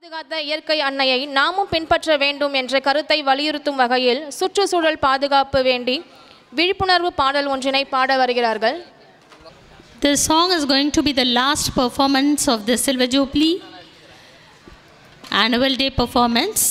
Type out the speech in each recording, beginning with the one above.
பாதுகாத்த இயற்கை அன்னையை நாமும் பின்பற்ற வேண்டும் என்ற கருத்தை வலியுறுத்தும் வகையில் சுற்றுச்சூழல் பாதுகாப்பு வேண்டி விழிப்புணர்வு பாடல் ஒன்றினை பாட வருகிறார்கள். This song is going to be the last performance of the Silver Jubilee annual day performance.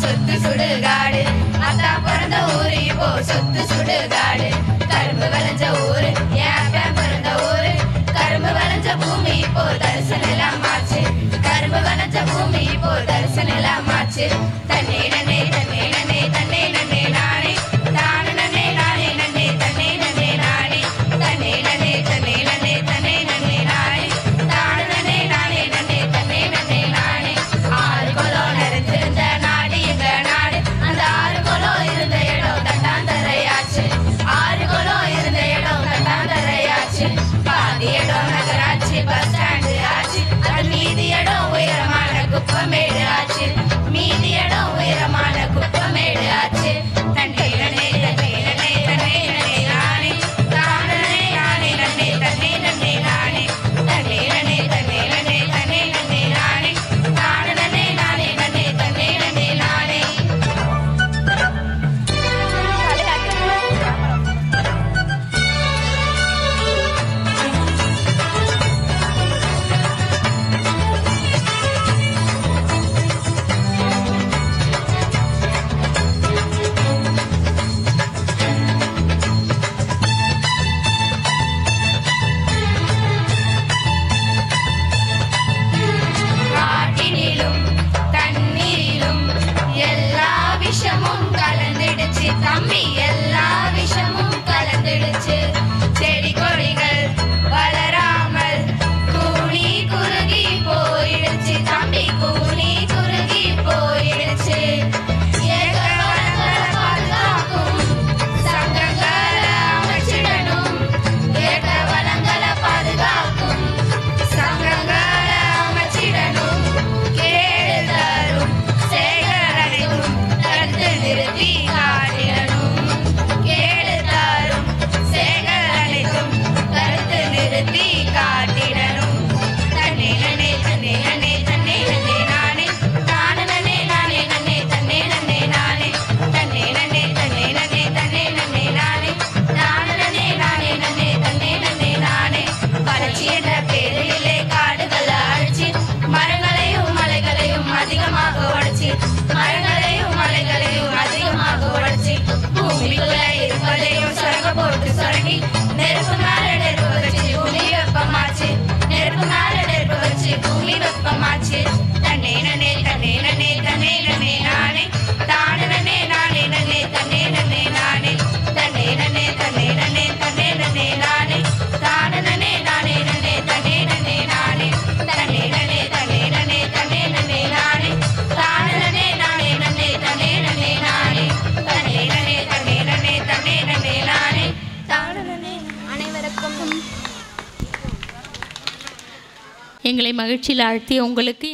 சொத்து சுடுகாடு அத்தா பிறந்த ஊரு இப்போ சொத்து சுடுகாடு கரும்பு விளைஞ்ச ஊரு ஏன் பிறந்த ஊரு கரும்பு விளைஞ்ச பூமி இப்போ தரிசு நிலமாச்சு கரும்பு விளைஞ்ச பூமி இப்போ தரிசு நிலமாச்சு தன்னே நன்னே தன்னே நன்னே தன்னே நன்னே நானே தானே நன்னே நானே நன்னே தன்னே நன்னே நானே தன்னே நன்னே தன்னே நன்னே தன்னே நன்னே நானே தானே நன்னே நானே நன்னே தன்னே நன்னே நானே ஆறு குளம் நிறைஞ்சிருந்த நாடு எங்க நாடு அந்த ஆறு குளம் இருந்த இடம் தட்டாந்தரையாச்சு ஆறு குளம் இருந்த இடம் தட்டாந்தரையாச்சு பாதி இடம் நகராட்சி பஸ் ஸ்டாண்டு ஆச்சு அது மீதி இடம் உயரமான குப்பமேடு ஆச்சு மீதி இடம் உயரமான குப்பமேடு ஆச்சு தன்னே நன்னே தன்னே நன்னே தன்னே நன்னே நானே தானே நானே நன்னே தன்னே நன்னே நானே தன்னே நன்னே தன்னே நன்னே தன்னே நன்னே நானே தானே நன்னே நானே நன்னே தன்னே நன்னே நானே காட்டினிலும் தண்ணீரிலும் எல்லா விஷமும் கலந்துடுச்சு தம்பி எல்லா விஷமும் கலந்துடுச்சு செடி கொடிகள் வளராமல் கூனி குறுகி போயிடுச்சு தம்பி கூனி குறுகி போயிடுச்சு இயற்கை வளங்களை பாதுகாக்கும் சங்கங்களை அமைச்சிடணும் இயற்கை வளங்களை பாதுகாக்கும் சங்கங்களை அமைச்சிடணும் கேடு தரும் சேகரனையும் தடுத்து நிறுத்தி காட்டிடணும் கேடு தரும் சேகரனையும் தடுத்து நிறுத்தி காட்டிடணும் தன்னே நன்னே தன்னே நன்னே தன்னே நன்னே நானே தானே நன்னே நானே நன்னே தன்னே நன்னே நானே தன்னே நன்னே தன்னே நன்னே தன்னே நன்னே நானே தானே நன்னே நானே நன்னே தன்னே நன்னே நானே வளர்ச்சி என்ற பேரிலே காடுகளை அழிச்சு மரங்களையும் மலைகளையும் அதிகமாக உடைச்சு மரங்களையும் மலைகளையும் அதிகமாக உடைச்சு பூமிக்குள்ள இருப்பதையும் சொரங்க போட்டு சொரங்கி நெருப்பு மேல நெருப்பு வச்சு பூமி வெப்பமாச்சு நெருப்பு மேல நெருப்பு வச்சு பூமி வெப்பமாச்சு தன்னே நன்னே தன்னே நன்னே தன்னே நன்னே நானே தானே நன்னே நானே நன்னே தன்னே நன்னே நானே தன்னே நன்னே தன்னே நன்னே தன்னே நன்னே நானே தானே நன்னே நானே நன்னே தன்னே நன்னே நானே தன்னே நன்னே தன்னே நன்னே தன்னே நன்னே நானே தானே நன்னே நானே நன்னே தன்னே நன்னே நானே தன்னே நன்னே தன்னே நன்னே தன்னே நன்னே நானே தானே நன்னே. அனைவருக்கும் எங்களை மகிழ்ச்சியில் ஆழ்த்திய உங்களுக்கு